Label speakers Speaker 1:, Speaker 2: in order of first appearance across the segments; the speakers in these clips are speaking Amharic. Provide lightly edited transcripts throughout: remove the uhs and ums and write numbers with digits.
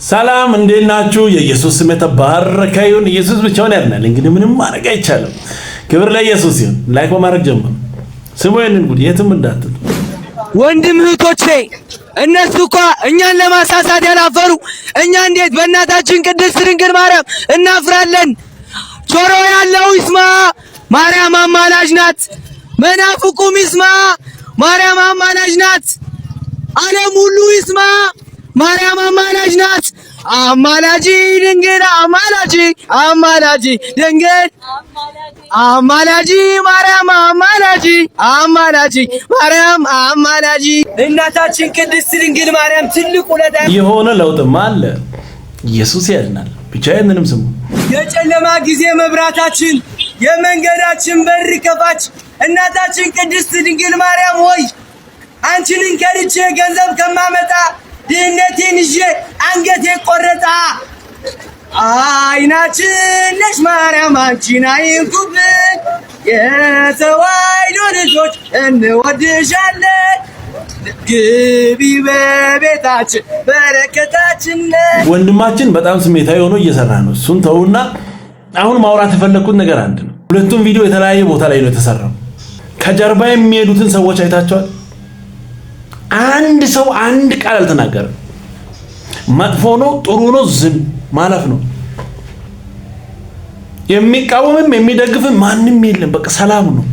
Speaker 1: ሰላም እንዴት ናችሁ? የኢየሱስ ስም የተባረከ ይሁን። ኢየሱስ ብቻውን ያድናል። እንግዲህ ምንም ማድረግ አይቻልም። ክብር ለኢየሱስ ይሁን። ላይክ በማድረግ ጀምሩ። ስሙ ይሄንን ጉድ የትም እንዳትሉ።
Speaker 2: ወንድም እህቶቼ፣ እነሱ እኮ እኛን ለማሳሳት ያላፈሩ፣ እኛ እንዴት በእናታችን ቅድስት ድንግል ማርያም እናፍራለን? ጆሮ ያለው ይስማ፣ ማርያም አማላጅ ናት። መናፍቁም ይስማ፣ ማርያም አማላጅ ናት። ዓለም ሁሉ ይስማ፣ ማርያም አማላጅ ናት። አማላጂ ድንግል አማላጂ አማላጂ ድንግል አማላጂ ማርያም አማላጂ አማላጂ ማርያም አማላጂ እናታችን ቅድስት ድንግል ማርያም ትልቅ ውለታ
Speaker 1: የሆነ ለውጥማ አለ። ኢየሱስ ያድናል። ብቻ ይሄንንም ስሙ።
Speaker 2: የጨለማ ጊዜ መብራታችን፣ የመንገዳችን በር ከፋች እናታችን ቅድስት ድንግል ማርያም ሆይ አንቺን ከልቼ ገንዘብ ከማመጣ ድህነቴን ይዤ አንገቴ ቆረጣ። አይናችን ነሽ ማርያም አንቺን አይንኩብን፣ የተዋሕዶ ልጆች እንወድሻለን። ግቢ በቤታችን በረከታችን።
Speaker 1: ወንድማችን በጣም ስሜታዊ ሆኖ እየሰራ ነው። እሱን ተውና አሁን ማውራት የፈለኩት ነገር አንድ ነው። ሁለቱም ቪዲዮ የተለያየ ቦታ ላይ ነው የተሰራው። ከጀርባ የሚሄዱትን ሰዎች አይታቸዋል። አንድ ሰው አንድ ቃል አልተናገረም። መጥፎ ነው ጥሩ ነው ዝም ማለፍ ነው። የሚቃወምም የሚደግፍም ማንም የለም። በቃ ሰላም ነው።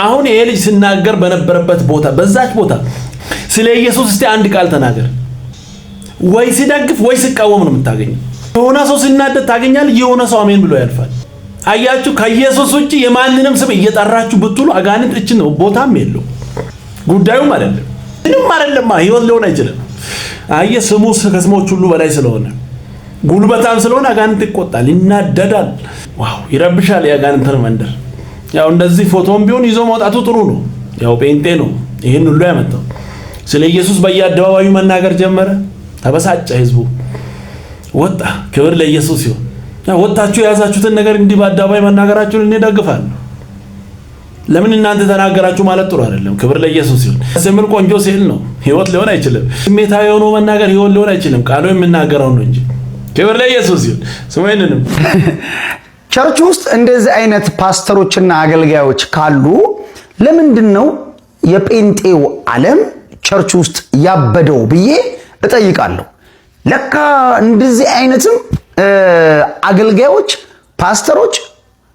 Speaker 1: አሁን ይሄ ልጅ ሲናገር በነበረበት ቦታ በዛች ቦታ ስለ ኢየሱስ እስቲ አንድ ቃል ተናገር። ወይ ሲደግፍ ወይ ሲቃወም ነው የምታገኘው። የሆነ ሰው ሲናደድ ታገኛለህ፣ የሆነ ሰው አሜን ብሎ ያልፋል። አያችሁ፣ ከኢየሱስ ውጪ የማንንም ስም እየጠራችሁ ብትሉ አጋንንት እቺ ነው ቦታም የለው። ጉዳዩም አይደለም ምንም አይደለም። ህይወት ሊሆን አይችልም። አየ ስሙ ከስሞች ሁሉ በላይ ስለሆነ ጉልበታም ስለሆነ አጋንንት ይቆጣል፣ ይናደዳል። ዋው ይረብሻል የአጋንንትን መንደር። ያው እንደዚህ ፎቶም ቢሆን ይዞ መውጣቱ ጥሩ ነው። ያው ጴንጤ ነው ይሄን ሁሉ ያመጣው። ስለ ኢየሱስ በየአደባባዩ መናገር ጀመረ። ተበሳጨ ህዝቡ፣ ወጣ። ክብር ለኢየሱስ ይሁን። ያው ወጣችሁ የያዛችሁትን ነገር እንዲህ በአደባባይ መናገራችሁን እኔ ደግፋለሁ። ለምን እናንተ ተናገራችሁ ማለት ጥሩ አይደለም። ክብር ለኢየሱስ ይሁን። ስምር ቆንጆ ሲል ነው ህይወት ሊሆን አይችልም። ስሜታዊ ሆኖ መናገር ህይወት ሊሆን አይችልም። ቃሉ የምናገረው ነው እንጂ። ክብር ለኢየሱስ ይሁን። ስሙኝንም
Speaker 3: ቸርች ውስጥ እንደዚህ አይነት ፓስተሮችና አገልጋዮች ካሉ ለምንድን ነው የጴንጤው ዓለም ቸርች ውስጥ ያበደው ብዬ እጠይቃለሁ። ለካ እንደዚህ አይነትም አገልጋዮች ፓስተሮች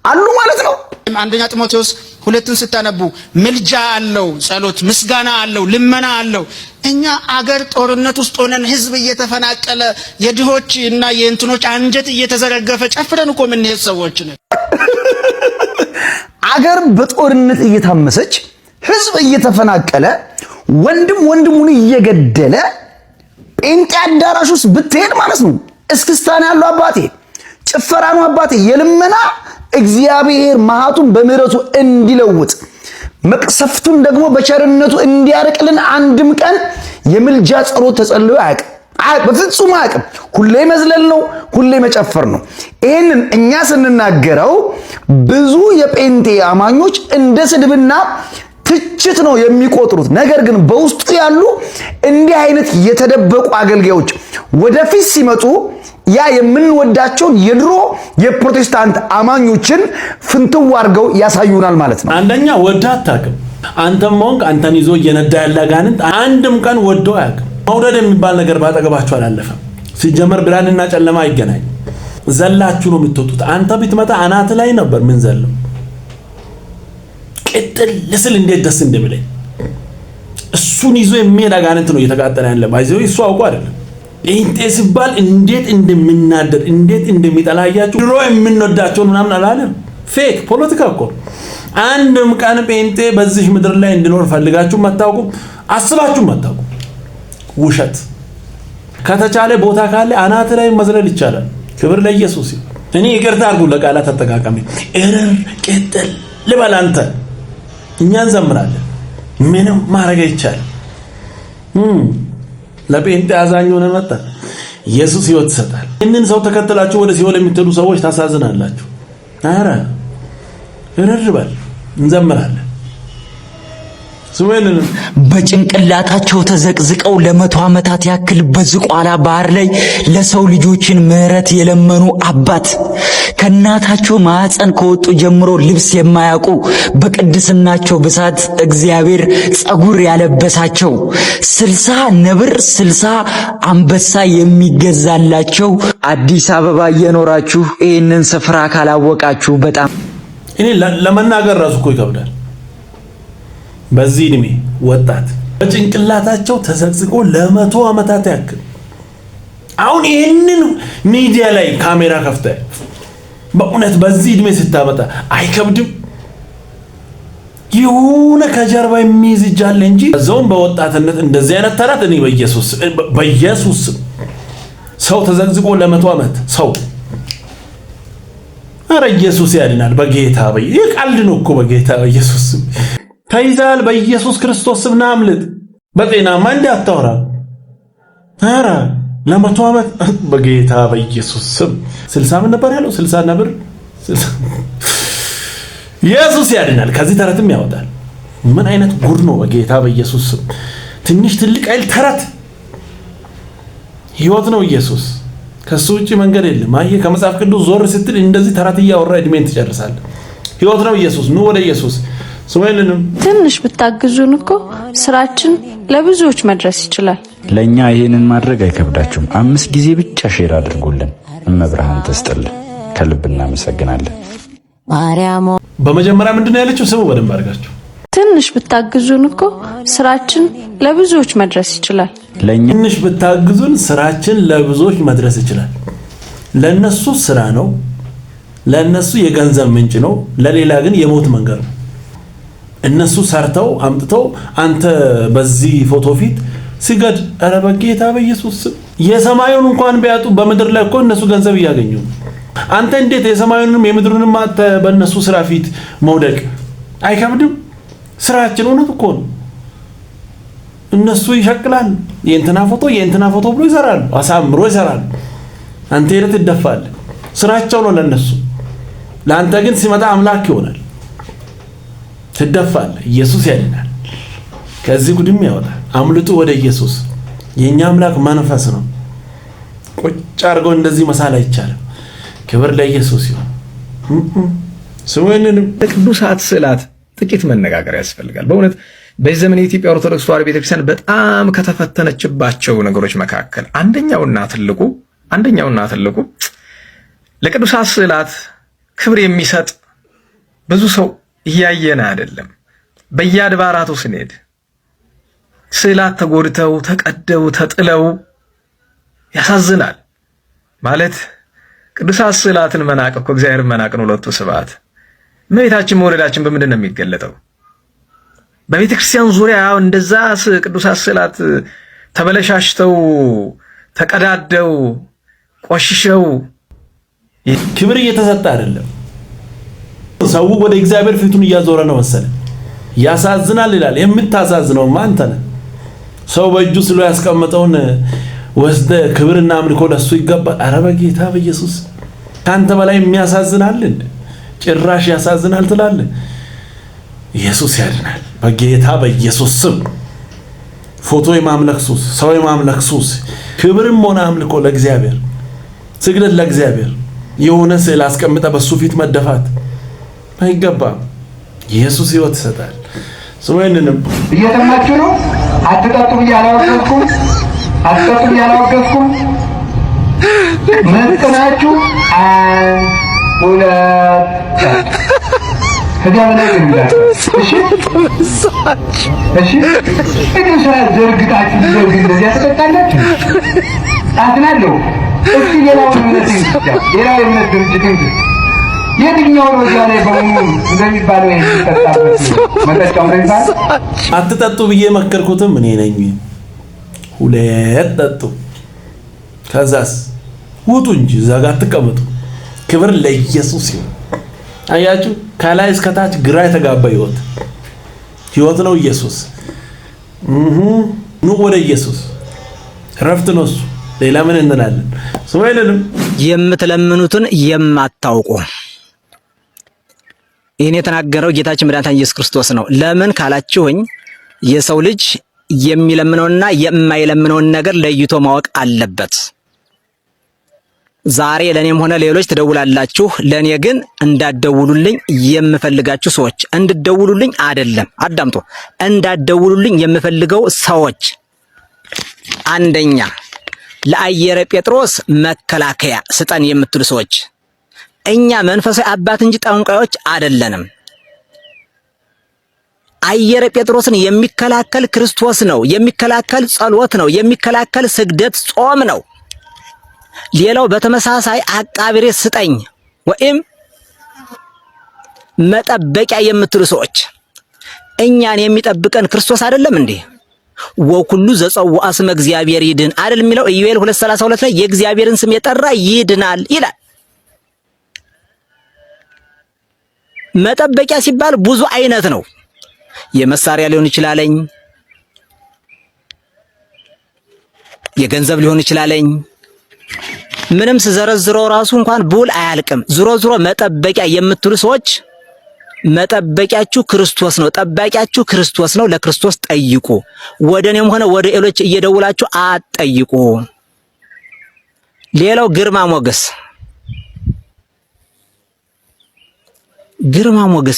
Speaker 3: አሉ ማለት ነው።
Speaker 4: አንደኛ ጢሞቴዎስ 2ን ስታነቡ ምልጃ አለው፣ ጸሎት፣ ምስጋና አለው፣ ልመና አለው። እኛ አገር ጦርነት ውስጥ ሆነን ህዝብ እየተፈናቀለ የድሆች እና የእንትኖች አንጀት እየተዘረገፈ ጨፍረን እኮ ምን ይሄስ ሰዎች ነን።
Speaker 3: አገር በጦርነት እየታመሰች ህዝብ እየተፈናቀለ ወንድም ወንድሙን እየገደለ ጴንጤ አዳራሽ ውስጥ ብትሄድ ማለት ነው እስክስታን ያለው አባቴ፣ ጭፈራ ነው አባቴ፣ የልመና እግዚአብሔር መዓቱን በምህረቱ እንዲለውጥ መቅሰፍቱን ደግሞ በቸርነቱ እንዲያርቅልን አንድም ቀን የምልጃ ጸሎት ተጸልዮ አያውቅም። በፍጹም አያውቅም። ሁሌ መዝለል ነው፣ ሁሌ መጨፈር ነው። ይሄንን እኛ ስንናገረው ብዙ የጴንጤ አማኞች እንደ ስድብና ትችት ነው የሚቆጥሩት። ነገር ግን በውስጡ ያሉ እንዲህ አይነት የተደበቁ አገልጋዮች ወደፊት ሲመጡ ያ የምንወዳቸውን የድሮ የፕሮቴስታንት አማኞችን ፍንትው አድርገው ያሳዩናል ማለት ነው።
Speaker 1: አንደኛ ወዳ አታውቅም። አንተም ሆንክ አንተን ይዞ እየነዳ ያለ አጋንንት አንድም ቀን ወዶ አያውቅም። መውደድ የሚባል ነገር ባጠገባችሁ አላለፈም። ሲጀመር ብርሃንና ጨለማ አይገናኝ። ዘላችሁ ነው የምትወጡት። አንተ ብትመጣ አናት ላይ ነበር ምን ዘለው ቅጥል ለስል እንዴት ደስ እንደሚለኝ እሱን ይዞ የሚሄድ አጋንንት ነው እየተቃጠለ ያለ። ባይዘው እሱ አውቆ አይደለም ጴንጤ ሲባል እንዴት እንደምናደድ እንዴት እንደሚጠላያችሁ ድሮ የምንወዳቸውን ምናምን አላለም። ፌክ ፖለቲካ እኮ አንድም ቀን ጴንጤ በዚህ ምድር ላይ እንዲኖር ፈልጋችሁ መታውቁ፣ አስባችሁ መታውቁ። ውሸት። ከተቻለ ቦታ ካለ አናት ላይ መዝለል ይቻላል። ክብር ለኢየሱስ ይሁን። እኔ ይቅርታ አድርጉ ለቃላት አጠቃቀሜ። እረር ቅጥል ልበል አንተ። እኛ እንዘምራለን፣ ምንም ማድረግ አይቻልም። ለጴንጤ አዛኝ ሆነ መጣ። ኢየሱስ ሕይወት ይሰጣል። እነን ሰው ተከተላችሁ ወደ ሲኦል የምትሄዱ ሰዎች ታሳዝናላችሁ። አረ እረር በል እንዘምራለን።
Speaker 5: በጭንቅላታቸው ተዘቅዝቀው ለ100 ዓመታት ያክል በዝቋላ ባህር ላይ ለሰው ልጆችን ምህረት የለመኑ አባት ከእናታቸው ማህፀን ከወጡ ጀምሮ ልብስ የማያውቁ በቅድስናቸው ብዛት እግዚአብሔር ጸጉር ያለበሳቸው 60 ነብር 60 አንበሳ የሚገዛላቸው አዲስ አበባ እየኖራችሁ ይህንን ስፍራ ካላወቃችሁ በጣም
Speaker 1: እኔ ለመናገር ራሱ እኮ ይከብዳል። በዚህ እድሜ ወጣት በጭንቅላታቸው ተዘቅዝቆ ለ100 ዓመታት ያክል አሁን ይሄንን ሚዲያ ላይ ካሜራ ከፍተህ በእውነት በዚህ እድሜ ስታመጣ አይከብድም? የሆነ ከጀርባ የሚይዝ እጅ አለ እንጂ እዛውም በወጣትነት እንደዚህ አይነት ተረት እኔ በኢየሱስ ሰው ተዘቅዝቆ ለ100 ዓመት ሰው ኧረ ኢየሱስ ያድናል። በጌታ ይቀልድ ነው እኮ በጌታ በኢየሱስ ተይዛል። በኢየሱስ ክርስቶስ ስም ና አምልጥ። በጤናማ እንዳታወራ። ኧረ ለ100 ዓመት በጌታ በኢየሱስ ስም 60 ምን ነበር ያለው? 60 ነበር። ኢየሱስ ያድናል። ከዚህ ተረትም ያወጣል። ምን አይነት ጉድ ነው በጌታ በኢየሱስ ስም። ትንሽ ትልቅ አይል ተረት ህይወት ነው ኢየሱስ። ከሱ ውጪ መንገድ የለም። አየህ ከመጽሐፍ ቅዱስ ዞር ስትል እንደዚህ ተረት እያወራ እድሜን ትጨርሳለህ። ህይወት ነው ኢየሱስ። ኑ ወደ ኢየሱስ።
Speaker 6: ትንሽ ብታግዙን እኮ ስራችን ለብዙዎች መድረስ ይችላል።
Speaker 7: ለኛ ይሄንን ማድረግ አይከብዳችሁም። 5 ጊዜ ብቻ ሼር አድርጉልን። እመብርሃን ተስጥልን። ከልብ እናመሰግናለን።
Speaker 6: ማርያም
Speaker 1: በመጀመሪያ ምንድነው ያለችው? ስሙ በደንብ አድርጋችሁ።
Speaker 6: ትንሽ ብታግዙን እኮ ስራችን ለብዙዎች መድረስ ይችላል።
Speaker 7: ለኛ
Speaker 1: ትንሽ ብታግዙን ስራችን ለብዙዎች መድረስ ይችላል። ለነሱ ስራ ነው፣ ለነሱ የገንዘብ ምንጭ ነው፣ ለሌላ ግን የሞት መንገድ ነው። እነሱ ሰርተው አምጥተው አንተ በዚህ ፎቶ ፊት ሲገድ ኧረ በጌታ በኢየሱስ የሰማዩን እንኳን ቢያጡ በምድር ላይ እኮ እነሱ ገንዘብ እያገኙ አንተ እንዴት የሰማዩንም የምድሩንም አንተ በእነሱ ስራ ፊት መውደቅ አይከብድም? ስራችን እውነት እኮ ነው። እነሱ ይሸቅላል የእንትና ፎቶ ብሎ ይሰራሉ፣ አሳምሮ ይሰራሉ። አንተ ሄደህ ትደፋለህ። ስራቸው ነው ለነሱ። ለአንተ ግን ሲመጣ አምላክ ይሆናል። ትደፋለህ። ኢየሱስ ያድናል። ከዚህ ጉድም ያወጣል። አምልጡ ወደ ኢየሱስ። የኛ አምላክ መንፈስ ነው። ቁጭ አድርገው እንደዚህ መሳል አይቻልም። ክብር ለኢየሱስ ይሁን። ስሙንን
Speaker 8: ቅዱሳት ስዕላት ጥቂት መነጋገር ያስፈልጋል። በእውነት በዚህ ዘመን የኢትዮጵያ ኦርቶዶክስ ተዋሕዶ ቤተክርስቲያን በጣም ከተፈተነችባቸው ነገሮች መካከል አንደኛውና ትልቁ ለቅዱሳት ስዕላት ክብር የሚሰጥ ብዙ ሰው እያየን አይደለም። በየአድባራቱ ስንሄድ ስዕላት ተጎድተው ተቀደው ተጥለው ያሳዝናል። ማለት ቅዱሳት ስዕላትን መናቅ እኮ እግዚአብሔርን መናቅ ነው። ሁለቱ ስብዓት እመቤታችን መውለዳችን በምንድን ነው የሚገለጠው? በቤተ ክርስቲያን ዙሪያ እንደዛ ቅዱሳት ስዕላት ተበለሻሽተው ተቀዳደው ቆሽሸው
Speaker 1: ክብር እየተሰጠ አይደለም። ሰው ወደ እግዚአብሔር ፊቱን እያዞረ ነው መሰለኝ። ያሳዝናል ይላል። የምታሳዝነው አንተ ነህ። ሰው በእጁ ስሎ ያስቀመጠውን ወስደ ክብርና አምልኮ ለሱ ይገባል። ኧረ በጌታ በኢየሱስ ካንተ በላይ የሚያሳዝናል እንዴ? ጭራሽ ያሳዝናል ትላለህ። ኢየሱስ ያድናል። በጌታ በኢየሱስ ስም ፎቶ የማምለክ ሱስ፣ ሰው የማምለክ ሱስ፣ ክብርም ሆነ አምልኮ ለእግዚአብሔር፣ ስግደት ለእግዚአብሔር የሆነ ስዕል አስቀምጠ በሱ ፊት መደፋት አይገባም። ኢየሱስ ሕይወት ይሰጣል። ስሙኝንም
Speaker 9: እየሰማችሁ ነው። አትጠጡ ብዬ አላወገዝኩም። መጥናችሁ ሁለት ከዚያ በላይ እሺ ስራ ዘርግታችሁ ዘርግ እንደዚያ ተጠቃላችሁ። አዝናለሁ። እስቲ ሌላው የእምነት ድርጅት የትኛው ነው እዚያ ላይ በሙሉ እንደሚባለው የሚጠጣበት መጠጫው እንደሚባል
Speaker 1: አትጠጡ ብዬ መከርኩትም እኔ ነኝ። ሁለት ጠጡ፣ ከዛስ ውጡ እንጂ እዛ ጋር አትቀመጡ። ክብር ለኢየሱስ ይሁን። አያችሁ፣ ከላይ እስከ ታች ግራ የተጋባ ህይወት ነው ኢየሱስ። ኑ ወደ ኢየሱስ። ረፍት ነው እሱ። ሌላ ምን እንላለን? ስሙይልንም
Speaker 5: የምትለምኑትን የማታውቁ ይህን የተናገረው ጌታችን መድኃኒታችን ኢየሱስ ክርስቶስ ነው። ለምን ካላችሁኝ የሰው ልጅ የሚለምነውና የማይለምነውን ነገር ለይቶ ማወቅ አለበት። ዛሬ ለኔም ሆነ ሌሎች ትደውላላችሁ። ለኔ ግን እንዳትደውሉልኝ የምፈልጋችሁ ሰዎች እንድትደውሉልኝ አይደለም። አዳምጡ። እንዳትደውሉልኝ የምፈልገው ሰዎች አንደኛ ለአየረ ጴጥሮስ መከላከያ ስጠን የምትሉ ሰዎች፣ እኛ መንፈሳዊ አባት እንጂ ጠንቋዮች አይደለንም። አየረ ጴጥሮስን የሚከላከል ክርስቶስ ነው። የሚከላከል ጸሎት ነው። የሚከላከል ስግደት፣ ጾም ነው። ሌላው በተመሳሳይ አቃብሬ ስጠኝ ወይም መጠበቂያ የምትሉ ሰዎች እኛን የሚጠብቀን ክርስቶስ አይደለም እንዴ? ወኩሉ ዘጸውዐ ስመ እግዚአብሔር ይድን አይደል የሚለው ኢዩኤል 2:32 ላይ የእግዚአብሔርን ስም የጠራ ይድናል ይላል። መጠበቂያ ሲባል ብዙ አይነት ነው። የመሳሪያ ሊሆን ይችላልኝ፣ የገንዘብ ሊሆን ይችላልኝ። ምንም ስዘረዝረው ራሱ እንኳን ቡል አያልቅም። ዙሮ መጠበቂያ የምትሉ ሰዎች መጠበቂያችሁ ክርስቶስ ነው። ጠባቂያችሁ ክርስቶስ ነው። ለክርስቶስ ጠይቁ። ወደኔም ሆነ ወደ ሌሎች እየደውላችሁ አትጠይቁ። ሌላው ግርማ ሞገስ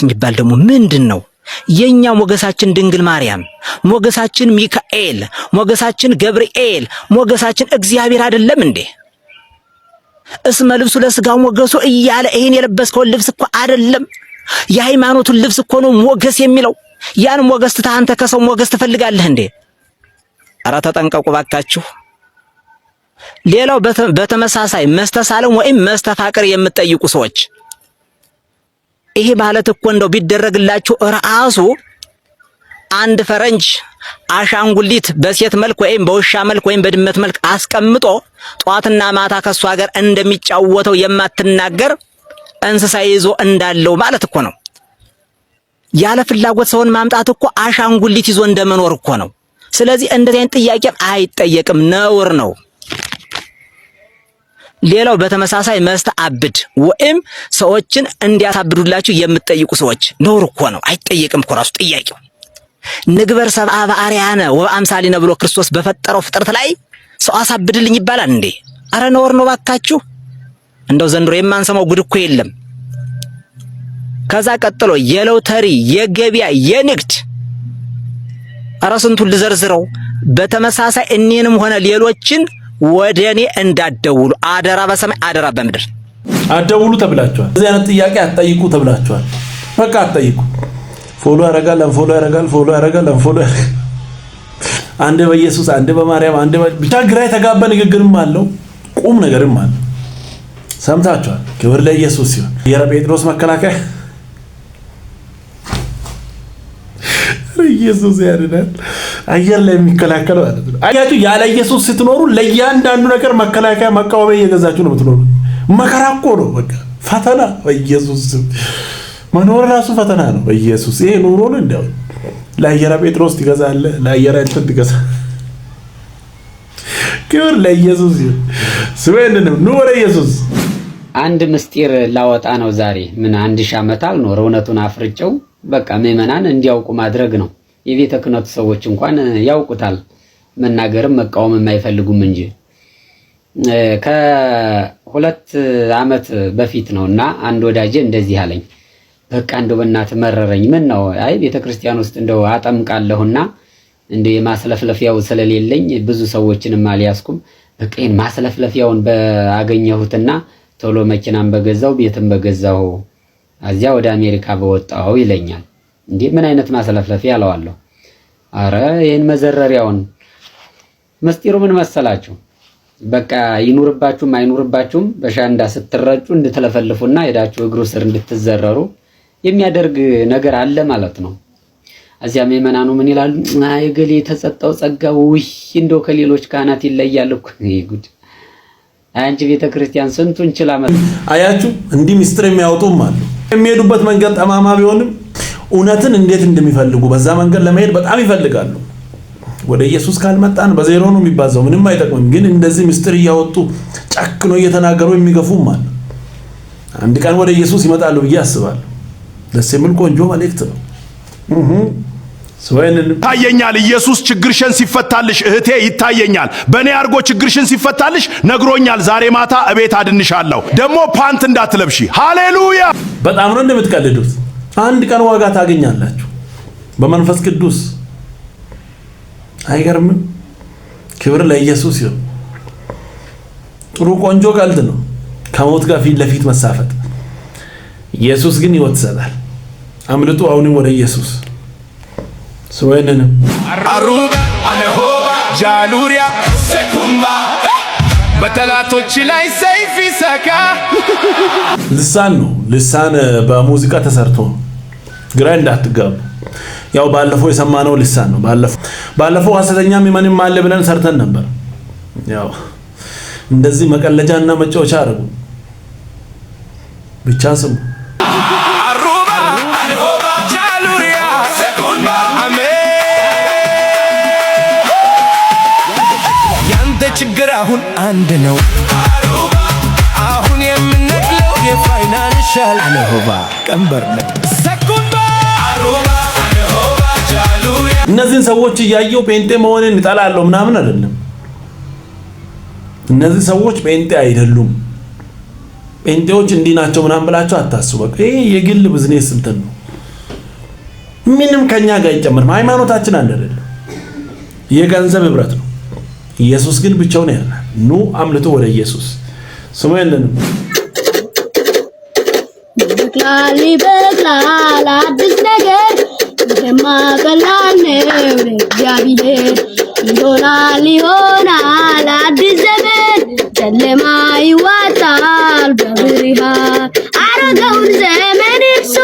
Speaker 5: የሚባል ደግሞ ምንድን ነው? የኛ ሞገሳችን ድንግል ማርያም፣ ሞገሳችን ሚካኤል፣ ሞገሳችን ገብርኤል፣ ሞገሳችን እግዚአብሔር አይደለም እንዴ? እስመ ልብሱ ለሥጋ ሞገሱ እያለ ይሄን የለበስከው ልብስ እኮ አይደለም፣ የሃይማኖቱን ልብስ እኮ ነው ሞገስ የሚለው። ያን ሞገስ ትተህ አንተ ከሰው ሞገስ ትፈልጋለህ እንዴ? ኧረ ተጠንቀቁ ባካችሁ። ሌላው በተመሳሳይ መስተሳለም ወይም መስተፋቅር የምትጠይቁ ሰዎች ይሄ ማለት እኮ እንደው ቢደረግላችሁ ራሱ አንድ ፈረንጅ አሻንጉሊት በሴት መልክ ወይም በውሻ መልክ ወይም በድመት መልክ አስቀምጦ ጧትና ማታ ከሷ ጋር እንደሚጫወተው የማትናገር እንስሳ ይዞ እንዳለው ማለት እኮ ነው። ያለ ፍላጎት ሰውን ማምጣት እኮ አሻንጉሊት ይዞ እንደመኖር እኮ ነው። ስለዚህ እንደዚህ አይነት ጥያቄም አይጠየቅም፣ ነውር ነው። ሌላው በተመሳሳይ መስተአብድ ወይም ሰዎችን እንዲያሳብዱላችሁ የምትጠይቁ ሰዎች ነውር እኮ ነው፣ አይጠየቅም እኮ ራሱ ጥያቄው። ንግበር ሰብአ በአርአያነ ወበአምሳሊነ ብሎ ክርስቶስ በፈጠረው ፍጥረት ላይ ሰው አሳብድልኝ ይባላል እንዴ? አረ ነውር ነው ባካችሁ። እንደው ዘንድሮ የማንሰማው ጉድ እኮ የለም። ከዛ ቀጥሎ የሎተሪ፣ የገበያ፣ የንግድ አረ ስንቱን ልዘርዝረው። በተመሳሳይ እኔንም ሆነ ሌሎችን ወደኔ እንዳትደውሉ አደራ፣ በሰማይ አደራ በምድር
Speaker 1: አትደውሉ ተብላችኋል። እዚህ አይነት ጥያቄ አትጠይቁ ተብላችኋል። በቃ አትጠይቁ። ፎሎ ያረጋል፣ አንፎሎ ያረጋል፣ ፎሎ ያረጋል፣ አንፎሎ ያረጋል። አንድ በኢየሱስ አንድ በማርያም አንድ ብቻ ግራ የተጋባ ንግግርም አለው፣ ቁም ነገርም አለው። ሰምታችኋል። ክብር ለኢየሱስ ሲሆን የረ ጴጥሮስ መከላከያ ኢየሱስ ያድናል። አየር ላይ የሚከላከል ማለት ነው። አያችሁ፣ ያለ ኢየሱስ ስትኖሩ ለእያንዳንዱ ነገር መከላከያ መቃወሚያ እየገዛችሁ ነው የምትኖሩ። መከራ እኮ ነው፣ በቃ ፈተና። በኢየሱስ መኖር ራሱ ፈተና ነው። በኢየሱስ ይሄ ኑሮ ነው። እንደው ለአየር ጴጥሮስ ትገዛለህ፣ ለአየር እንትን ትገዛለህ። ክብር ለኢየሱስ ይሁን። ስሜንንም ኑ ወደ ኢየሱስ።
Speaker 10: አንድ ምስጢር ላወጣ ነው ዛሬ። ምን 1000 ዓመት አልኖር እውነቱን አፍርጨው በቃ ምዕመናን እንዲያውቁ ማድረግ ነው። የቤተ ክህነቱ ሰዎች እንኳን ያውቁታል፣ መናገርም መቃወምም አይፈልጉም እንጂ ከ2 ዓመት በፊት ነውና አንድ ወዳጄ እንደዚህ አለኝ። በቃ እንደው በእናትህ መረረኝ። ምን ነው? አይ ቤተክርስቲያን ውስጥ እንደው አጠምቃለሁና እንደው የማስለፍለፊያው ስለሌለኝ ብዙ ሰዎችንም አልያዝኩም። በቃ ይሄን ማስለፍለፊያውን ባገኘሁትና ቶሎ መኪናም በገዛው ቤትም በገዛው አዚያ ወደ አሜሪካ በወጣው ይለኛል። እንዴ ምን አይነት ማስለፍለፊያ አለዋለሁ። አረ ይሄን መዘረሪያውን መስጢሩ ምን መሰላችሁ? በቃ ይኑርባችሁም አይኑርባችሁም በሻንዳ ስትረጩ እንድትለፈልፉና ሄዳችሁ እግሩ ስር እንድትዘረሩ የሚያደርግ ነገር አለ ማለት ነው። እዚያ ምዕመናኑ ምን ይላሉ? አይ ገሌ የተሰጠው ጸጋ ውይ እንደው ከሌሎች ካህናት ይለያል እኮ። ይሄ ጉድ! አንቺ ቤተክርስቲያን ስንቱን ችላ
Speaker 1: አያችሁ። እንዲህ ምስጢር የሚያወጡም አሉ። የሚሄዱበት መንገድ ጠማማ ቢሆንም እውነትን እንዴት እንደሚፈልጉ በዛ መንገድ ለመሄድ በጣም ይፈልጋሉ። ወደ ኢየሱስ ካልመጣን በዜሮ ነው የሚባዛው፣ ምንም አይጠቅምም። ግን እንደዚህ ምስጢር እያወጡ ጨክኖ እየተናገሩ የሚገፉም አሉ። አንድ ቀን ወደ ኢየሱስ ይመጣሉ ብዬ አስባለሁ። ደስ የሚል ቆንጆ መልእክት ነው።
Speaker 11: ታየኛል። ኢየሱስ ችግርሽን ሲፈታልሽ እህቴ ይታየኛል። በኔ አርጎ ችግርሽን ሲፈታልሽ ነግሮኛል። ዛሬ ማታ እቤት አድንሻለሁ። ደግሞ ፓንት እንዳትለብሺ። ሃሌሉያ።
Speaker 1: በጣም ነው እንደምትቀልዱት። አንድ ቀን ዋጋ ታገኛላችሁ በመንፈስ ቅዱስ። አይገርምም? ክብር ለኢየሱስ ይሁን። ጥሩ ቆንጆ ቀልድ ነው ከሞት ጋር ፊት ለፊት መሳፈጥ። ኢየሱስ ግን ሕይወት ይሰጣል። አምልጡ አሁንም ወደ ኢየሱስ። ስወይንንም
Speaker 12: አሩባ አለሆባ ጃሉሪያ ሰኩምባ በጠላቶች ላይ ሰይፍ ይሰካ።
Speaker 1: ልሳን ነው። ልሳን በሙዚቃ ተሰርቶ ግራ እንዳትጋቡ። ያው ባለፈው የሰማነው ልሳን ነው። ባለፈው ሐሰተኛ ምዕመንም አለ ብለን ሰርተን ነበር። ያው እንደዚህ መቀለጃና መጫወቻ አረጉ። ብቻ ስሙ።
Speaker 12: አሩባ አለሆባ ጃሉሪያ ሰኩምባ ያንተ ችግር አሁን አንድ ነው። አሁን የምንነግለው የፋይናንሻል አለሆባ ቀንበር ነው። ሰኩምባ አሩባ አለሆባ ጃሉሪያ።
Speaker 1: እነዚህን ሰዎች እያየው ጴንጤ መሆንን እጠላለሁ ምናምን አይደለም። እነዚህ ሰዎች ጴንጤ አይደሉም። ጴንጤዎች እንዲህ ናቸው ምናምን ብላችሁ አታስቡ። በቃ ይሄ የግል ቢዝነስ እንትን ነው። ምንም ከኛ ጋር አይጨምርም። ሃይማኖታችን አንድ አይደለም። የገንዘብ ህብረት ነው። ኢየሱስ ግን ብቻውን ያድናል። ኑ አምልጡ ወደ ኢየሱስ። ስሙ የለንም።
Speaker 13: ይበቅላል አዲስ ነገር የማቀላል ነው ለእግዚአብሔር። ይሆናል አዲስ ዘመን ጨለማ ይዋጣል በብርሃን። አሮጌውን ዘመን እርሱ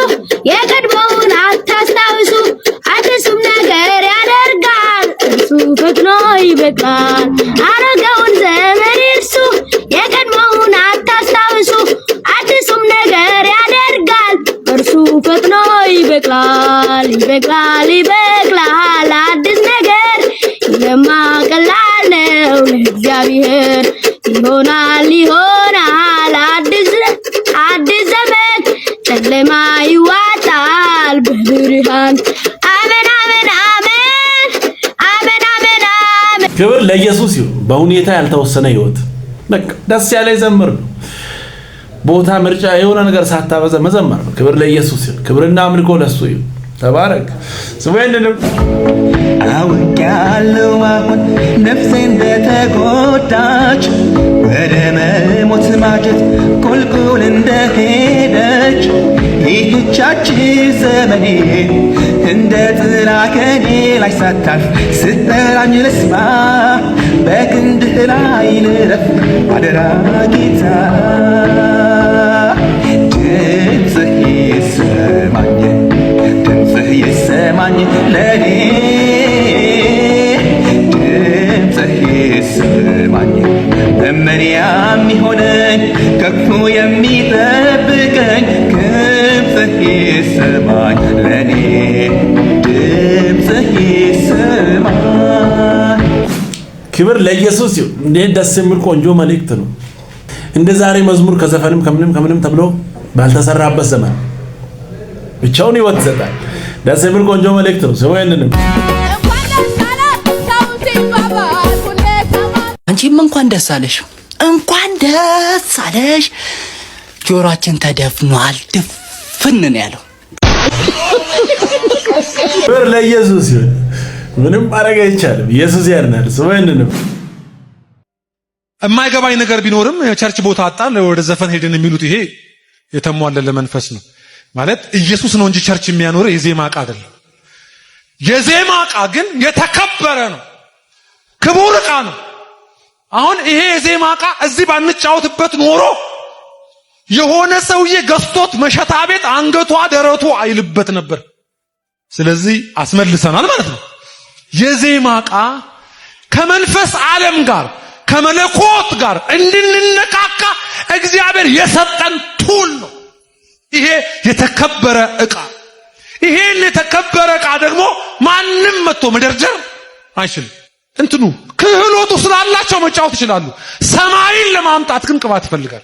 Speaker 13: የቀድሞውን አታስታውሱ። አዲሱም ነገር ያደርጋል እርሱ ፈጥኖ ይበቅላል። አሮጌውን ዘመን እርሱ የቀድሞውን አታስታውሱ። አዲሱም ነገር ያደርጋል እርሱ ፈጥኖ ይበቅላል። ይበቅላል አዲስ ነገር የማቀላል ነው ለእግዚአብሔር። ይሆናል አዲስ ዘመን ጨለማ ይዋጣል በብርሃን። አሜን አሜን አሜን አሜን አሜን አሜን።
Speaker 1: ክብር ለኢየሱስ ይሁን። በሁኔታ ያልተወሰነ ህይወት በቃ ደስ ያለ ዘመር ነው። ቦታ ምርጫ የሆነ ነገር ሳታበዛ መዘመር ነው። ክብር ለኢየሱስ ይሁን። ክብርና አምልኮ ለሱ ይሁን። ተባረክ። ስሙኝንም
Speaker 2: አውቄያለሁ አሁን ነፍሴ እንደተጎዳች ወደ መሞት ማጀት ቁልቁል እንደሄደች ይህቻች ዘመኔ እንደ ጥላ ከኔ ላይ ሳታልፍ ስትጠራኝ ልስማ በክንድህ ላይ ልረፍ አደራ ጌታ ድምፅህ ይሰማኝ ድምፅህ ይሰማኝ ለኔ ድምፅህ ይሰማኝ መመሪያ የሚሆነኝ ከክፉ የሚጠብቀኝ ድምፅህ ይሰማኝ ለኔ ድምፅህ ይሰማኝ።
Speaker 1: ክብር ለኢየሱስ ይሁን። እንዴት ደስ የሚል ቆንጆ መልእክት ነው። እንደ ዛሬ መዝሙር ከዘፈንም ከምንም ተብሎ ባልተሰራበት ዘመን ብቻውን ሕይወት ይሰጣል። ደስ የሚል ቆንጆ መልእክት ነው። ሰው ያንንም
Speaker 14: አንቺም እንኳን ደስ አለሽ፣ እንኳን ደስ አለሽ። ጆሮአችን ተደፍኗል፣ ድፍን ነው ያለው።
Speaker 1: ክብር ለኢየሱስ ይሁን። ምንም ማድረግ አይቻልም። ኢየሱስ ያድናል። ሰው ያንንም
Speaker 15: የማይገባኝ ነገር ቢኖርም ቸርች ቦታ አጣን ወደ ዘፈን ሄደን የሚሉት ይሄ የተሟለለ መንፈስ ነው ማለት ኢየሱስ ነው እንጂ ቸርች የሚያኖር የዜማ ዕቃ አይደለም። የዜማ ዕቃ ግን የተከበረ ነው፣ ክቡር ዕቃ ነው። አሁን ይሄ የዜማ ዕቃ እዚህ ባንጫወትበት ኖሮ የሆነ ሰውዬ ገዝቶት መሸታ ቤት አንገቷ ደረቱ አይልበት ነበር። ስለዚህ አስመልሰናል ማለት ነው። የዜማ ዕቃ ከመንፈስ ዓለም ጋር ከመለኮት ጋር እንድንነካካ እግዚአብሔር የሰጠን ቱል ነው። ይሄ የተከበረ ዕቃ፣ ይሄን የተከበረ ዕቃ ደግሞ ማንም መጥቶ መደርደር አይችልም። እንትኑ ክህሎቱ ስላላቸው መጫወት ይችላሉ። ሰማይን ለማምጣት ግን ቅባት ይፈልጋል።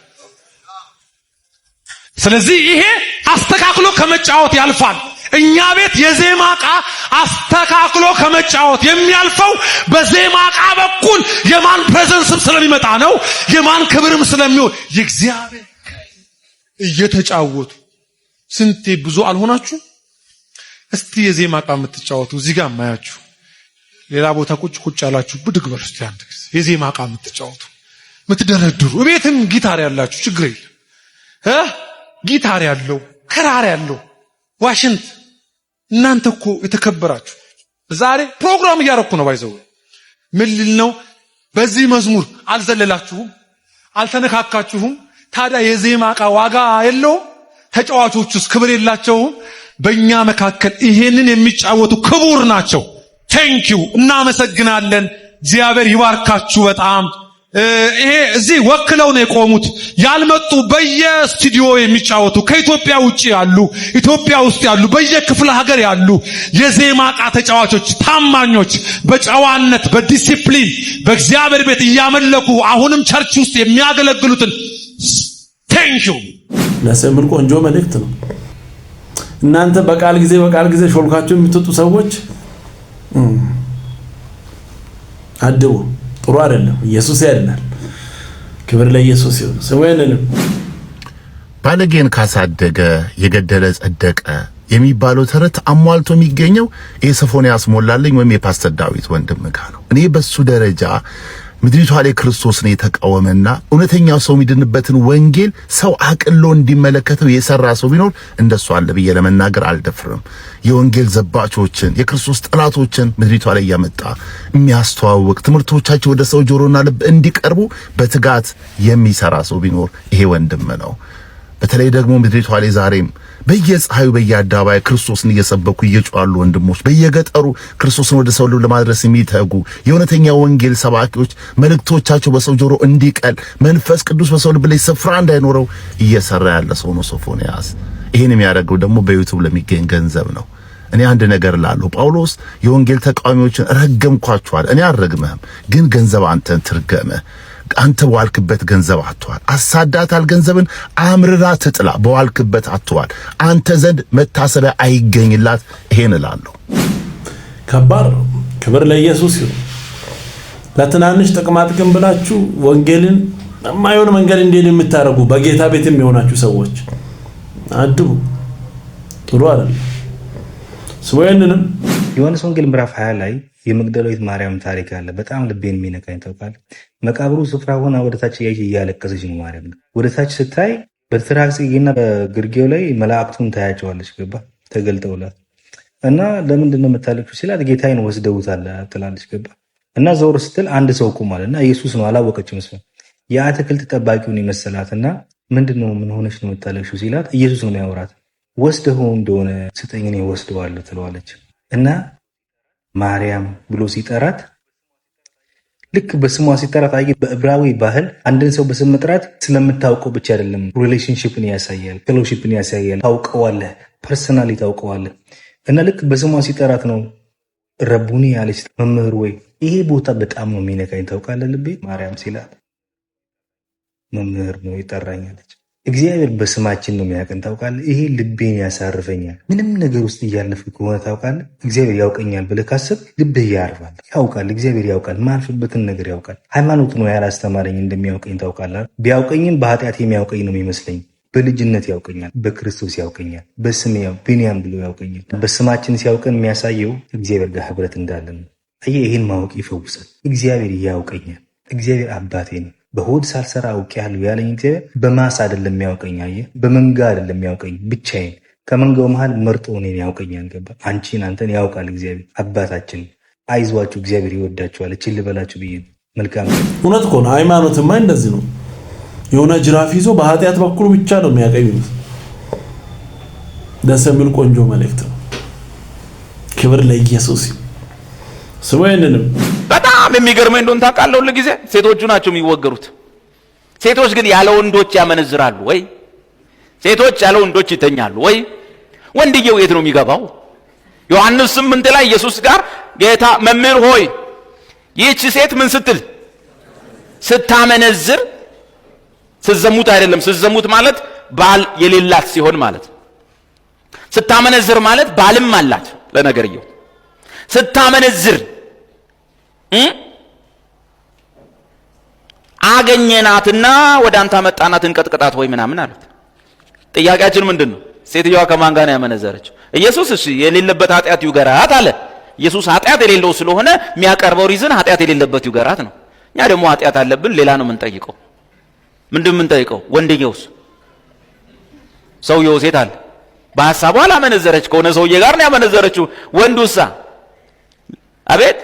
Speaker 15: ስለዚህ ይሄ አስተካክሎ ከመጫወት ያልፋል። እኛ ቤት የዜማ ዕቃ አስተካክሎ ከመጫወት የሚያልፈው በዜማ ዕቃ በኩል የማን ፕሬዘንስም ስለሚመጣ ነው፣ የማን ክብርም ስለሚሆን የእግዚአብሔር እየተጫወቱ ስንቴ ብዙ አልሆናችሁ? እስቲ የዜማ ዕቃ የምትጫወቱ እዚህ ጋር ማያችሁ ሌላ ቦታ ቁጭ ያላችሁ ብድግ በሉ እስቲ አንድ ጊዜ የዜማ ዕቃ የምትጫወቱ የምትደረድሩ ቤትም ጊታር ያላችሁ ችግር የለም ጊታር ያለው ክራር ያለው ዋሽንት እናንተ እኮ የተከበራችሁ ዛሬ ፕሮግራም እያረኩ ነው ባይዘው ምን ልል ነው በዚህ መዝሙር አልዘለላችሁም አልተነካካችሁም ታዲያ የዜማ ዕቃ ዋጋ የለው ተጫዋቾቹስ ክብር የላቸውም በእኛ መካከል ይሄንን የሚጫወቱ ክቡር ናቸው ቴንኪው እናመሰግናለን እግዚአብሔር ይባርካችሁ በጣም ይሄ እዚህ ወክለው ነው የቆሙት ያልመጡ በየስቱዲዮ የሚጫወቱ ከኢትዮጵያ ውጪ ያሉ ኢትዮጵያ ውስጥ ያሉ በየክፍለ ሀገር ያሉ የዜማ ዕቃ ተጫዋቾች ታማኞች በጨዋነት በዲሲፕሊን በእግዚአብሔር ቤት እያመለኩ አሁንም ቸርች ውስጥ የሚያገለግሉትን ቴንኪው
Speaker 1: ለሰምር ቆንጆ መልእክት ነው እናንተ በቃል ጊዜ ሾልካችሁ የምትጡ ሰዎች አድቡ ጥሩ አይደለም ኢየሱስ ያድናል ክብር ለኢየሱስ ይሁን ሰውየንም
Speaker 16: ባለጌን ካሳደገ የገደለ ጸደቀ የሚባለው ተረት አሟልቶ የሚገኘው የሶፎንያስ ሞላለኝ ወይም የፓስተር ዳዊት ወንድም ጋር ነው እኔ በሱ ደረጃ ምድሪቷ ላይ ክርስቶስን የተቃወመና እውነተኛው ሰው የሚድንበትን ወንጌል ሰው አቅሎ እንዲመለከተው የሰራ ሰው ቢኖር እንደሱ አለ ብዬ ለመናገር አልደፍርም የወንጌል ዘባቾችን የክርስቶስ ጠላቶችን ምድሪቷ ላይ ያመጣ የሚያስተዋውቅ ትምህርቶቻቸው ወደ ሰው ጆሮና ልብ እንዲቀርቡ በትጋት የሚሰራ ሰው ቢኖር ይሄ ወንድም ነው በተለይ ደግሞ ምድሪቷ ላይ ዛሬም በየፀሐዩ በየአዳባይ ክርስቶስን እየሰበኩ እየጮሃሉ ወንድሞች በየገጠሩ ክርስቶስን ወደ ሰው ለማድረስ የሚተጉ የእውነተኛው ወንጌል ሰባኪዎች መልእክቶቻቸው በሰው ጆሮ እንዲቀል መንፈስ ቅዱስ በሰው ልብ ላይ ስፍራ እንዳይኖረው እየሰራ ያለ ሰው ነው ሶፎንያስ ይሄን የሚያደርገው ደግሞ በዩቲዩብ ለሚገኝ ገንዘብ ነው እኔ አንድ ነገር ላለው ጳውሎስ የወንጌል ተቃዋሚዎችን ረገምኳቸዋል እኔ አልረግምህም ግን ገንዘብ አንተን ትርገመ አንተ በዋልክበት ገንዘብ አጥቷል አሳዳታል ገንዘብን አምርራ ትጥላ በዋልክበት አጥቷል አንተ ዘንድ መታሰቢያ አይገኝላት ይሄን እላለሁ
Speaker 1: ከባድ ክብር ለኢየሱስ ይሁን ለትናንሽ ጥቅማጥቅም ብላችሁ ወንጌልን የማይሆን መንገድ እንዴት የምታረጉ በጌታ ቤትም የሆናችሁ ሰዎች አድቡ ጥሩ አይደለም ሰውየንም
Speaker 17: ዮሐንስ ወንጌል ምዕራፍ 20 ላይ የመግደላዊት ማርያም ታሪክ አለ በጣም ልቤን የሚነካኝ ተውቃል መቃብሩ ስፍራ ሆና ወደታች እያለቀሰች ነው ማርያም ወደታች ስታይ በትራክሲና በግርጌው ላይ መላእክቱን ታያቸዋለች ገባ ተገልጠውላት እና ለምንድን ነው የምታለቅሽው ሲላት ጌታዬን ወስደውታል ትላለች ገባ እና ዘወር ስትል አንድ ሰው ቆሟልና ኢየሱስ ነው አላወቀችም እሷ የአትክልት ጠባቂውን ይመስላትና ምንድነው ምን ሆነሽ ነው የምታለቅሽው ሲላት ኢየሱስ ነው የሚያወራት ወስደው እንደሆነ ስጠኝ እኔ ወስደዋለሁ ትለዋለች እና ማርያም ብሎ ሲጠራት ልክ በስሟ ሲጠራት አይ በዕብራዊ ባህል አንድን ሰው በስም መጥራት ስለምታውቀው ብቻ አይደለም ሪሌሽንሺፕን ያሳያል ፌሎሺፕን ያሳያል ታውቀዋለህ ፐርሰናሊ ታውቀዋለህ እና ልክ በስሟ ሲጠራት ነው ረቡኒ ያለች መምህር ወይ ይሄ ቦታ በጣም ነው የሚነካኝ ታውቃለህ ልቤ ማርያም ሲላት መምህር ነው ይጠራኛለች እግዚአብሔር በስማችን ነው የሚያቀን ታውቃለህ ይሄ ልቤን ያሳርፈኛል ምንም ነገር ውስጥ እያለፍኩ ከሆነ ታውቃለህ እግዚአብሔር ያውቀኛል ብለህ ካሰብ ልብህ ያርፋል ያውቃል እግዚአብሔር ያውቃል ማልፍበትን ነገር ያውቃል ሃይማኖት ነው ያላስተማረኝ እንደሚያውቀኝ ታውቃለህ ቢያውቀኝም በኃጢአት የሚያውቀኝ ነው የሚመስለኝ በልጅነት ያውቀኛል በክርስቶስ ያውቀኛል በስሜ ቢንያም ብሎ ያውቀኛል በስማችን ሲያውቀን የሚያሳየው እግዚአብሔር ጋር ህብረት እንዳለን ይሄን ማወቅ ይፈውሳል እግዚአብሔር ያውቀኛል እግዚአብሔር አባቴ ነው በሆድ ሳልሰራ አውቄያለሁ ያለኝ እግዚአብሔር በማስ አይደለም የሚያውቀኝ አየህ በመንጋ አይደለም የሚያውቀኝ ብቻዬን ከመንጋው መሃል መርጦ እኔን ያውቀኛል ገባ አንቺን አንተን ያውቃል እግዚአብሔር አባታችን አይዟችሁ እግዚአብሔር ይወዳችኋል እቺ ልበላችሁ ብዬ መልካም
Speaker 1: እውነት እኮ ነው ሃይማኖትማ እንደዚህ ነው የሆነ ጅራፍ ይዞ በኃጢአት በኩል ብቻ ነው የሚያቀኝ ደስ የሚል ቆንጆ መልእክት ነው ክብር ለኢየሱስ ሰውየንም
Speaker 18: በጣም የሚገርመኝ እንደሆነ ታውቃለህ ሁሉ ጊዜ ሴቶቹ ናቸው የሚወገሩት ሴቶች ግን ያለ ወንዶች ያመነዝራሉ ወይ ሴቶች ያለ ወንዶች ይተኛሉ ወይ ወንድየው የት ነው የሚገባው ዮሐንስ 8 ላይ ኢየሱስ ጋር ጌታ መምህር ሆይ ይህች ሴት ምን ስትል ስታመነዝር ስትዘሙት አይደለም ስትዘሙት ማለት ባል የሌላት ሲሆን ማለት ስታመነዝር ማለት ባልም አላት ለነገርየው ስታመነዝር አገኘናትና ወደ አንተ መጣናት እንቀጥቅጣት ወይ ምናምን አሉት። ጥያቄያችን ምንድነው? ሴትዮዋ ከማን ጋር ነው ያመነዘረችው? ኢየሱስ እሺ የሌለበት ኃጢአት ይውገራት አለ። ኢየሱስ ኃጢአት የሌለው ስለሆነ የሚያቀርበው ሪዝን ኃጢአት የሌለበት ይውገራት ነው። እኛ ደግሞ ኃጢአት አለብን ሌላ ነው የምንጠይቀው። ምንድነው የምንጠይቀው? ወንድየውስ ሰውየው ሴት አለ በሐሳቧ አላመነዘረች ከሆነ ሰውዬ ጋር ነው ያመነዘረችው። ወንዱሳ አቤት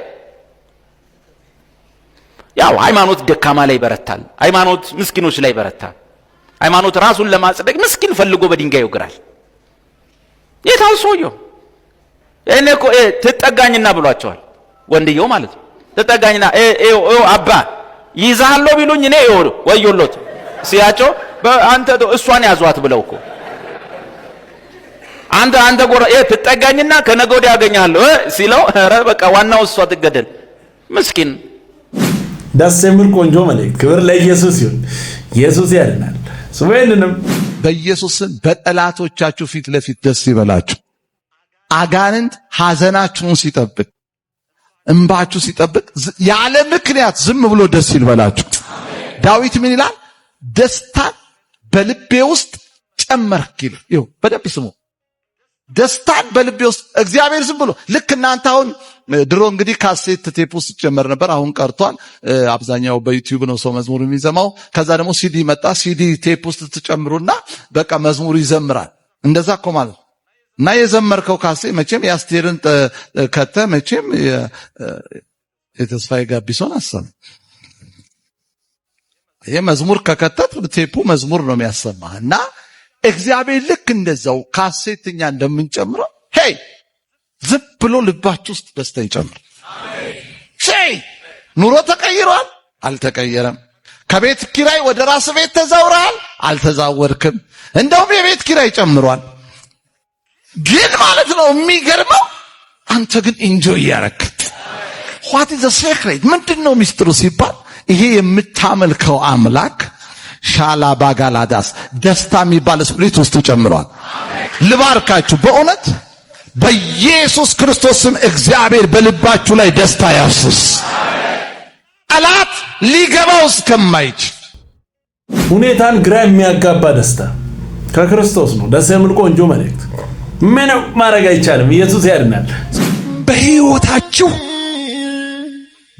Speaker 18: ያው ሃይማኖት ደካማ ላይ ይበረታል። ሃይማኖት ምስኪኖች ላይ ይበረታል። ሃይማኖት ራሱን ለማጽደቅ ምስኪን ፈልጎ በድንጋይ ይወግራል። የታው ሰውየው እኔ እኮ ትጠጋኝና ብሏቸዋል። ወንድየው ማለት ነው ትጠጋኝና አባ ይዛሃሎ ቢሉኝ እኔ ወዮሎት ሲያቸው አንተ እሷን ያዟት ብለው እኮ አንተ ጎራ ትጠጋኝና ከነገ ወዲያ ያገኛለሁ ሲለው ኧረ በቃ ዋናው እሷ ትገደል ምስኪን።
Speaker 1: ደስ የሚል ቆንጆ መልእክት። ክብር ለኢየሱስ ይሁን። ኢየሱስ ያድናል። ስወይንንም
Speaker 19: በኢየሱስም በጠላቶቻችሁ ፊት ለፊት ደስ ይበላችሁ። አጋንንት ሐዘናችሁን ሲጠብቅ እንባችሁ ሲጠብቅ ያለ ምክንያት ዝም ብሎ ደስ ይበላችሁ። ዳዊት ምን ይላል? ደስታን በልቤ ውስጥ ጨመርክ ይላል። ይኸው በደንብ ስሙ። ደስታን በልቤ ውስጥ እግዚአብሔር ዝም ብሎ ልክ እናንተ አሁን ድሮ እንግዲህ ካሴት ቴፕ ውስጥ ጨመር ነበር፣ አሁን ቀርቷል። አብዛኛው በዩቲዩብ ነው ሰው መዝሙር የሚዘማው። ከዛ ደግሞ ሲዲ መጣ። ሲዲ ቴፕ ውስጥ ትጨምሩና በቃ መዝሙር ይዘምራል። እንደዛ እኮ ማለት ነው። እና የዘመርከው ካሴት መቼም የአስቴርን ከተ መቼም የተስፋዬ ጋቢሶን አሰማ። ይሄ መዝሙር ከከተት ቴፑ መዝሙር ነው የሚያሰማህ። እና እግዚአብሔር ልክ እንደዛው ካሴትኛ እንደምንጨምረው ሄይ ዝም ብሎ ልባችሁ ውስጥ ደስታ ይጨምር። ሼይ ኑሮ ተቀይሯል? አልተቀየረም። ከቤት ኪራይ ወደ ራስ ቤት ተዛውራል? አልተዛወርክም። እንደውም የቤት ኪራይ ጨምሯል። ግን ማለት ነው የሚገርመው አንተ ግን ኢንጆይ ያረክት። what is the secret? ምንድነው ሚስጥሩ ሲባል ይሄ የምታመልከው አምላክ ሻላ ባጋላዳስ ደስታ የሚባል ስፕሪት ውስጥ ጨምሯል። ልባርካችሁ በእውነት በኢየሱስ ክርስቶስም እግዚአብሔር በልባችሁ ላይ ደስታ ያፍስስ። ጠላት ሊገባው እስከማይችል
Speaker 1: ሁኔታን ግራ የሚያጋባ ደስታ ከክርስቶስ ነው። ደስ የሚል ቆንጆ መልእክት። ምንም ማድረግ አይቻልም። ኢየሱስ ያድናል።
Speaker 20: በሕይወታችሁ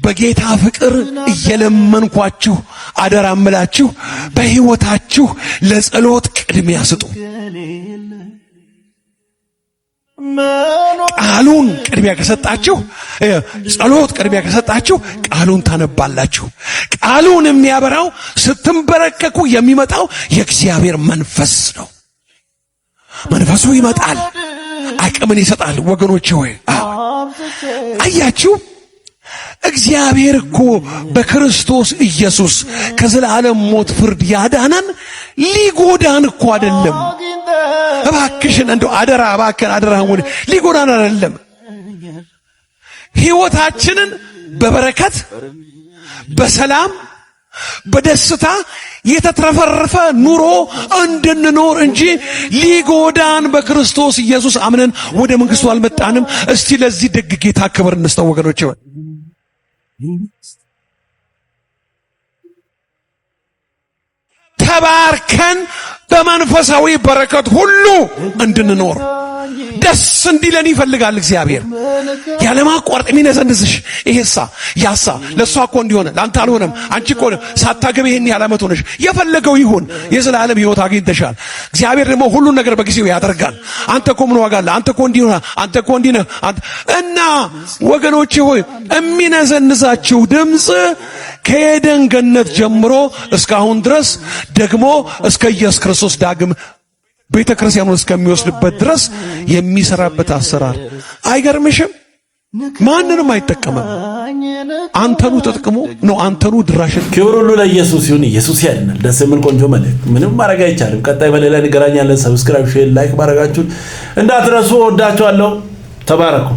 Speaker 20: በጌታ ፍቅር እየለመንኳችሁ አደራ እምላችሁ በሕይወታችሁ ለጸሎት ቅድሚያ ስጡ። ቃሉን ቅድሚያ ከሰጣችሁ ጸሎት ቅድሚያ ከሰጣችሁ ቃሉን ታነባላችሁ። ቃሉን የሚያበራው ስትንበረከኩ የሚመጣው የእግዚአብሔር መንፈስ ነው። መንፈሱ ይመጣል፣ አቅምን ይሰጣል። ወገኖቼ ሆይ አያችሁ እግዚአብሔር እኮ በክርስቶስ ኢየሱስ ከዘላለም ሞት ፍርድ ያዳነን ሊጎዳን እኮ አይደለም። እባክሽን እንደው አደራ እባክህን አደራህን ሊጎዳን አይደለም። ሕይወታችንን በበረከት በሰላም በደስታ የተትረፈረፈ ኑሮ እንድንኖር እንጂ ሊጎዳን በክርስቶስ ኢየሱስ አምነን ወደ መንግስቱ አልመጣንም። እስቲ ለዚህ ደግ ጌታ ክብር እንስጠው ወገኖቼ። ተባርከን በመንፈሳዊ በረከት ሁሉ እንድንኖር ደስ እንዲለን ይፈልጋል እግዚአብሔር። ያለማቋረጥ የሚነዘንዝሽ ይሄሳ ያሳ ለሷ እኮ እንዲሆነ ለአንተ አልሆነም። አንቺ እኮ ሳታገቢ ይሄን ያላመት ሆነሽ የፈለገው ይሁን የዘላለም ሕይወት አግኝተሻል። እግዚአብሔር ደግሞ ሁሉን ነገር በጊዜው ያደርጋል። አንተ እኮ ምን ዋጋ አለ? አንተ እኮ እንዲህ ነህ፣ አንተ እኮ እንዲህ ነህ። እና ወገኖቼ ሆይ የሚነዘንዛችሁ ድምፅ ከኤደን ገነት ጀምሮ እስካሁን ድረስ ደግሞ እስከ ኢየሱስ ክርስቶስ ዳግም ቤተ ክርስቲያኑን እስከሚወስድበት ድረስ የሚሰራበት አሰራር አይገርምሽም? ማንንም አይጠቀምም። አንተኑ ተጠቅሞ ነው አንተኑ ድራሽን።
Speaker 1: ክብር ሁሉ ለኢየሱስ ይሁን። ኢየሱስ ያድናል። ደስ የሚል ቆንጆ መልእክት። ምንም ማድረግ አይቻልም። ቀጣይ በሌላ እንገናኛለን። ሰብስክራይብ፣ ሼር፣ ላይክ ማድረጋችሁን እንዳትረሱ። ወዳችኋለሁ። ተባረኩ።